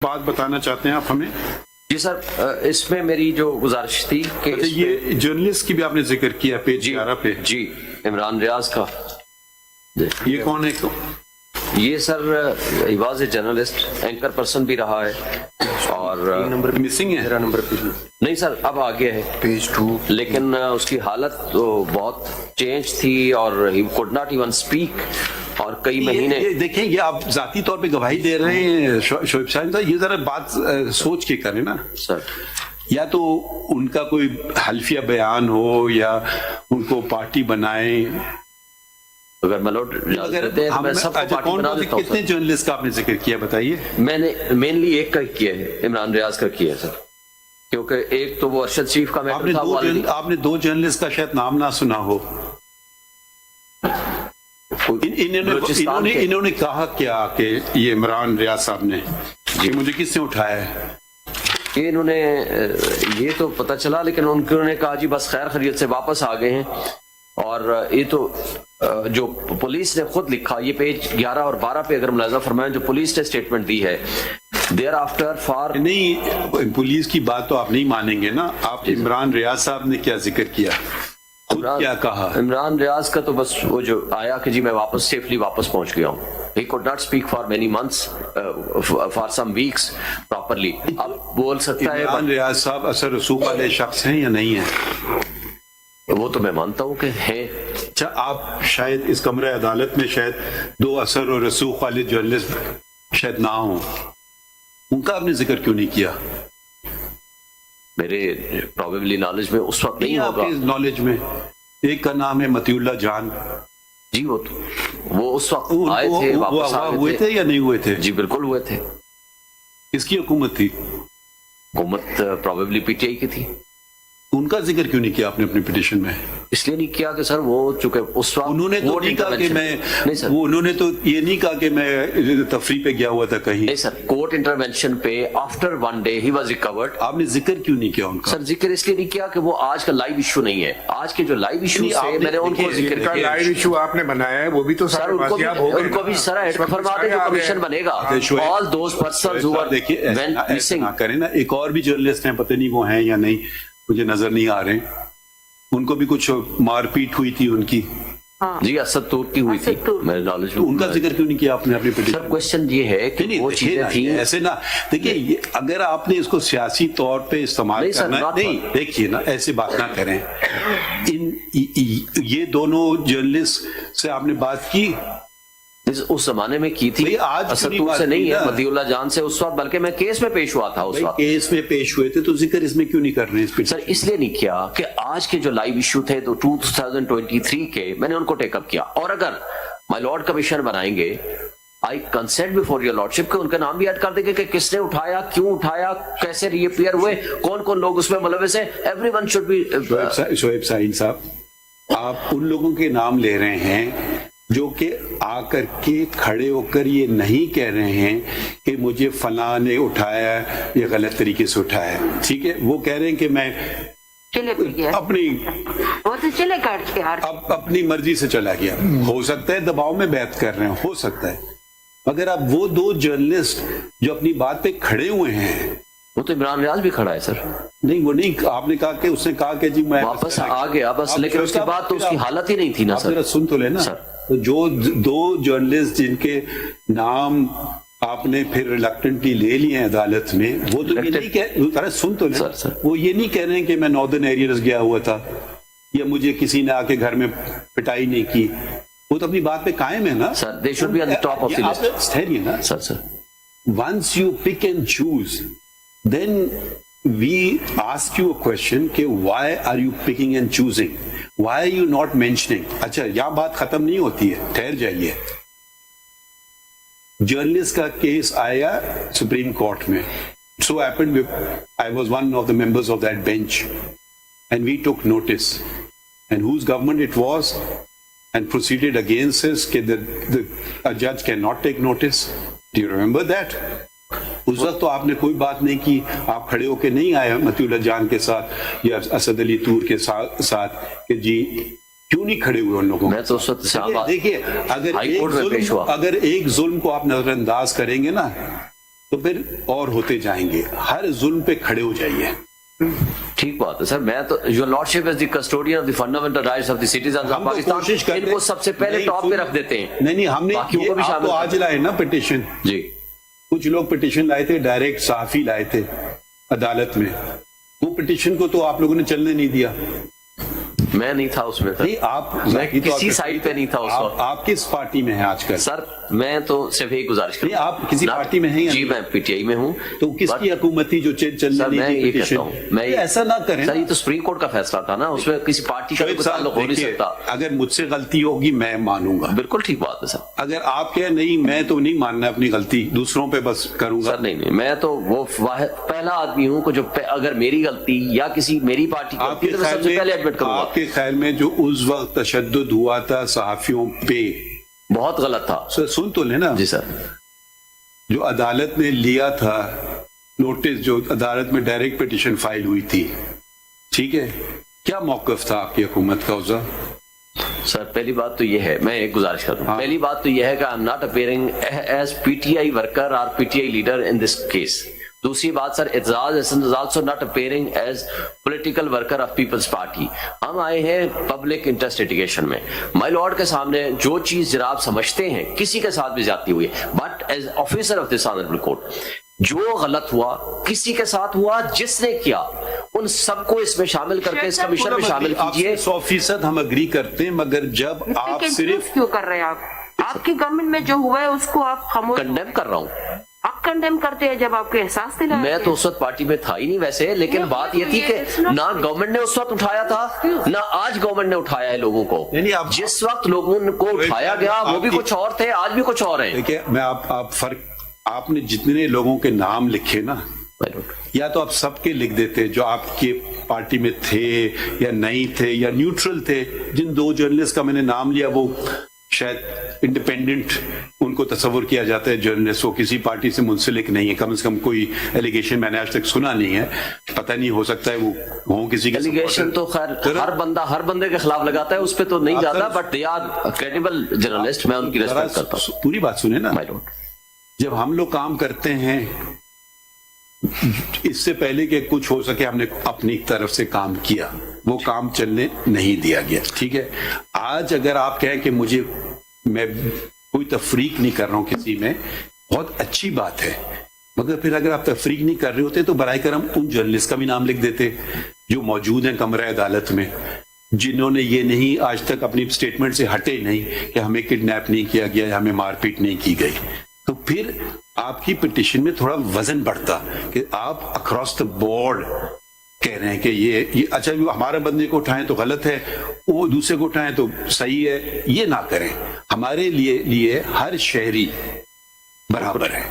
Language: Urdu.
بات بتانا چاہتے ہیں آپ ہمیں؟ جی سر، اس میں میری جو گزارش تھی کہ یہ جرنلسٹ کی بھی آپ نے ذکر کیا پیج 11 پہ. جی عمران ریاض کا. یہ کون ہے؟ یہ sir he was a journalist, anchor person بھی رہا ہے اور نمبر مسنگ ہے. نہیں سر اب آگے ہے پیج 2، لیکن اس کی حالت تو بہت چینج تھی اور he could not even speak اور کئی مہینے. دیکھیں یہ آپ ذاتی طور پہ گواہی دے رہے ہیں شعیب صاحب، یہ ذرا بات سوچ کے کریں نا سر. یا تو ان کا کوئی حلفیہ بیان ہو یا ان کو پارٹی بنائیں. اگر ملوڈ میں سب کو پارٹی بنا دیتا ہوں. کتنے جرنلسٹ کا آپ نے ذکر کیا بتائیے؟ میں نے مینلی ایک کا کیا ہے، عمران ریاض کا کیا ہے سر، کیونکہ ایک تو وہ ارشد شریف کا میٹر تھا. آپ نے 2 جرنلسٹ کا شاید نام نہ سنا ہو. انہوں نے کہا کیا کہ یہ عمران ریاض صاحب نے جی مجھے کس نے اٹھایا ہے؟ کہ انہوں نے یہ تو پتہ چلا، لیکن انہوں نے کہا جی بس خیر خیریت سے واپس آ گئے ہیں. اور یہ تو جو پولیس نے خود لکھا، یہ پیج 11 اور 12 پہ اگر ملاحظہ فرمائیں جو پولیس نے اسٹیٹمنٹ دی ہے دیر آفٹر فار. نہیں پولیس کی بات تو آپ نہیں مانیں گے نا. آپ عمران ریاض صاحب نے کیا ذکر کیا، خود کیا کہا؟ عمران ریاض کا تو بس وہ جو آیا کہ جی میں واپس سیفلی واپس پہنچ گیا ہوں. He could not speak for many months, for some weeks properly. اب بول سکتا ہے. عمران ریاض صاحب اثر رسوخ والے شخص ہیں یا نہیں ہیں؟ وہ تو میں مانتا ہوں کہ ہیں. اچھا آپ شاید اس کمرہ عدالت میں شاید 2 اثر و رسوخ والے جرنلسٹ شاید نہ ہوں، ان کا آپ نے ذکر کیوں نہیں کیا؟ میرے پروبیبلی نالج میں اس وقت نہیں ہوگا. آپ کے نالج میں ایک کا نام ہے مطیع اللہ جان. جی وہ اس وقت آئے تھے، واپس ہوئے تھے یا نہیں ہوئے تھے؟ جی بالکل ہوئے تھے. کس کی حکومت تھی؟ حکومت پروبیبلی پی ٹی آئی کی تھی. ان کا ذکر کیوں نہیں کیا آپ نے اپنی پٹیشن میں؟ اس لیے نہیں کیا کہ سر وہ چونکہ اس وقت انہوں نے تو نہیں کہا کہ میں نہیں سر، انہوں نے تو یہ نہیں کہا کہ میں تفریح پہ گیا ہوا تھا کہیں. نہیں سر، کورٹ انٹرونشن پہ آفٹر 1 day ہی واز ریکورڈ. آپ نے ذکر کیوں نہیں کیا ان کا؟ سر ذکر اس لیے نہیں کیا کہ وہ آج کا لائیو ایشو نہیں ہے. آج کے جو لائیو ایشو ہے میں نے ان کو ذکر کیا. لائیو ایشو آپ نے بنایا ہے وہ بھی تو سر ان کو بھی سر ایڈ فرما دیں جو کمیشن بنے گا. All those persons who are went missing. کریں نا، ایک اور بھی جرنلسٹ ہیں، پتہ نہیں وہ ہیں یا نہیں، مجھے نظر نہیں آ رہے. ان کو بھی کچھ مار پیٹ ہوئی تھی ان کی. جی اسد طور کی ہوئی تھی میرے نالج میں. ان کا ذکر کیوں نہیں کیا آپ نے اپنی پٹیشن؟ سر کوشچن یہ ہے کہ وہ چیزیں تھیں ایسے نہ دیکھیے، اگر آپ نے اس کو سیاسی طور پہ استعمال کرنا نہیں، دیکھیے نا ایسے بات نہ کریں. یہ دونوں جرنلسٹ سے آپ نے بات کی اس زمانے میں کی تھی. اسد طور سے نہیں ہے، مطیع اللہ جان سے اس وقت، بلکہ میں کیس میں پیش ہوا تھا اس وقت. کیس میں پیش ہوئے تھے تو ذکر اس میں کیوں نہیں کر رہے ہیں؟ سر اس لیے نہیں کیا کہ آج کے جو لائیو ایشو تھے تو 2023 کے میں نے ان کو ٹیک اپ کیا. اور اگر مائی لارڈ کمیشن بنائیں گے آئی کنسنٹ بفور یور لارڈشپ کہ ان کا نام بھی ایڈ کر دیں گے کہ کس نے اٹھایا، کیوں اٹھایا، کیسے ری اپیئر ہوئے، کون کون لوگ اس میں ملوث ہیں. Every one should be. Shoaib Saeed صاحب، آپ ان لوگوں کے نام لے رہے ہیں جو کہ آ کر کے کھڑے ہو کر یہ نہیں کہہ رہے ہیں کہ مجھے فلاں نے اٹھایا یا غلط طریقے سے اٹھایا. ٹھیک ہے، وہ کہہ رہے ہیں کہ میں اپنی مرضی سے چلا گیا. ہو سکتا ہے دباؤ میں بیعت کر رہے ہیں، ہو سکتا ہے. مگر اب وہ 2 جرنلسٹ جو اپنی بات پہ کھڑے ہوئے ہیں، وہ تو عمران ریاض بھی کھڑا ہے سر. نہیں وہ نہیں، آپ نے کہا کہ اس نے کہا کہ جی میں واپس آ گیا بس، لیکن اس کے بعد تو اس کی حالت ہی نہیں تھی نا سر. سن تو لینا. جو 2 جرنلسٹ جن کے نام آپ نے پھر ریلکٹنٹلی لے لیے ہیں عدالت میں، وہ تو یہ نہیں کہہ، سن تو لینا، وہ یہ نہیں کہہ رہے ہیں کہ میں ناردرن ایریاز گیا ہوا تھا یا مجھے کسی نے آ کے گھر میں پٹائی نہیں کی. وہ تو اپنی بات پہ قائم ہے نا sir. They should be on the top of the list. ٹھہریے نا sir. once you pick and choose, then we ask you a question کہ why are you picking and choosing? Why are you not mentioning? اچھا یہاں بات ختم نہیں ہوتی ہے، ٹھہر جائیے. جرنلسٹ کا کیس آیا سپریم کورٹ میں. So happened I was one of the members of that bench and we took notice. And whose government it was and proceeded against us کہ a judge cannot take notice. Do you remember that? اس وقت تو آپ نے کوئی بات نہیں کی، آپ کھڑے ہو کے نہیں آئے مطیع اللہ جان کے ساتھ یا اسد علی طور کے ساتھ کہ جی کیوں نہیں کھڑے ہوئے ان لوگوں. میں تو اس وقت دیکھیے اگر ایک ظلم کو آپ نظر انداز کریں گے نا تو پھر اور ہوتے جائیں گے. ہر ظلم پہ کھڑے ہو جائیے. ٹھیک بات ہے سر. میں تو your lordship is the custodian of the fundamental rights of the citizens of Pakistan, ان کو سب سے پہلے ٹاپ پہ رکھ دیتے ہیں. نہیں ہم نے باقیوں کو بھی آپ شامل تو آج لائے نا پٹیشن. جی کچھ لوگ پٹیشن لائے تھے, ڈائریکٹ صحافی لائے تھے عدالت میں. وہ پٹیشن کو تو آپ لوگوں نے چلنے نہیں دیا. میں نہیں تھا اس میں سر. نہیں آپ میں کسی سائٹ پہ نہیں تھا اس وقت. آپ کس پارٹی میں ہیں آج کل؟ سر میں تو صرف ایک گزارش کروں. آپ کسی پارٹی میں ہیں؟ جی میں پی ٹی آئی میں ہوں. تو کس کی حکومت تھی جو چلنے نہیں دی پٹیشن؟ ایسا نہ کریں سر. یہ تو سپریم کورٹ کا فیصلہ تھا نا, اس میں کسی پارٹی کا تعلق ہو نہیں سکتا. اگر مجھ سے غلطی ہوگی میں مانوں گا. بالکل ٹھیک بات ہے سر. اگر آپ کہیں نہیں میں تو نہیں ماننا اپنی غلطی, دوسروں پہ بس کروں گا. سر نہیں, میں تو وہ پہلا آدمی ہوں کہ جو اگر میری غلطی یا کسی میری پارٹی کی غلطی تو سب سے پہلے ایڈمٹ کروں گا. آپ کے خیال میں جو اس وقت تشدد ہوا تھا صحافیوں پہ بہت غلط تھا. سن تو لینا. جی سر. جو عدالت نے لیا تھا نوٹس, جو عدالت میں ڈائریکٹ پٹیشن فائل ہوئی تھی, ٹھیک ہے, کیا موقف تھا آپ کی حکومت کا اس وقت؟ سر پہلی بات تو یہ ہے, میں ایک گزارش کروں. پہلی بات تو یہ ہے کہ I am not appearing as P T I worker اور P T I leader in this case. دوسری بات sir, Aitzaz Ahsan is also not appearing as political worker of Peoples Party. ہم آئے ہیں پبلک انٹرسٹ لٹیگیشن میں. مائی لارڈ کے سامنے جو چیز جناب سمجھتے ہیں کسی کے ساتھ بھی زیادتی ہوئی ہے, but as officer of this honourable court جو غلط ہوا کسی کے ساتھ ہوا, جس نے کیا ان سب کو اس میں شامل کر کے اس کمیشن میں شامل کیجیے. 100% ہم اگری کرتے ہیں, مگر جب آپ صرف کیوں کر رہے ہیں آپ کی گورنمنٹ میں جو ہوا ہے اس کو آپ خاموش کنڈیم کر رہا ہوں. آپ کنڈیم کرتے ہیں جب آپ کے احساس دلا. میں تو اس وقت پارٹی میں تھا ہی نہیں ویسے, لیکن بات یہ تھی کہ نہ گورنمنٹ نے اس وقت اٹھایا تھا نہ آج گورنمنٹ نے اٹھایا ہے لوگوں کو. جس وقت لوگوں کو اٹھایا گیا وہ بھی کچھ اور تھے, آج بھی کچھ اور ہیں. دیکھیں میں آپ فرق, آپ نے جتنے لوگوں کے نام لکھے نا, یا تو آپ سب کے لکھ دیتے جو آپ کے پارٹی میں تھے یا نہیں تھے یا نیوٹرل تھے. جن 2 جرنلسٹ کا میں نے نام لیا وہ شاید انڈیپینڈنٹ ان کو تصور کیا جاتا ہے جرنلسٹ, وہ کسی پارٹی سے منسلک نہیں ہے. کم از کم کوئی ایلیگیشن میں نے آج تک سنا نہیں ہے, پتہ نہیں ہو سکتا ہے وہ ہوں کسی ایلیگیشن تو خیر ہر بندے کے خلاف لگاتا ہے, اس پہ تو نہیں جاتا, but they are credible journalist. میں ان کی ریسپیکٹ کرتا ہوں. پوری بات سنیں نا. مائی لارڈ, جب ہم لوگ کام کرتے ہیں اس سے پہلے کہ کچھ ہو سکے ہم نے اپنی طرف سے کام کیا, وہ کام چلنے نہیں دیا گیا, ٹھیک ہے. آج اگر آپ کہیں کہ میں کوئی تفریق نہیں کر رہا ہوں کسی میں, بہت اچھی بات ہے, مگر پھر اگر آپ تفریق نہیں کر رہے ہوتے تو برائے کرم ان جرنلسٹ کا بھی نام لکھ دیتے جو موجود ہیں کمرہ عدالت میں, جنہوں نے یہ نہیں آج تک اپنی سٹیٹمنٹ سے ہٹے نہیں کہ ہمیں کڈنیپ نہیں کیا گیا یا ہمیں مار پیٹ نہیں کی گئی. تو پھر آپ کی پٹیشن میں تھوڑا وزن بڑھتا کہ آپ اکراس دا بورڈ کہہ رہے ہیں کہ یہ اچھا ہمارے بندے کو اٹھائیں تو غلط ہے, وہ دوسرے کو اٹھائیں تو صحیح ہے. یہ نہ کریں. ہمارے لیے ہر شہری برابر ہے.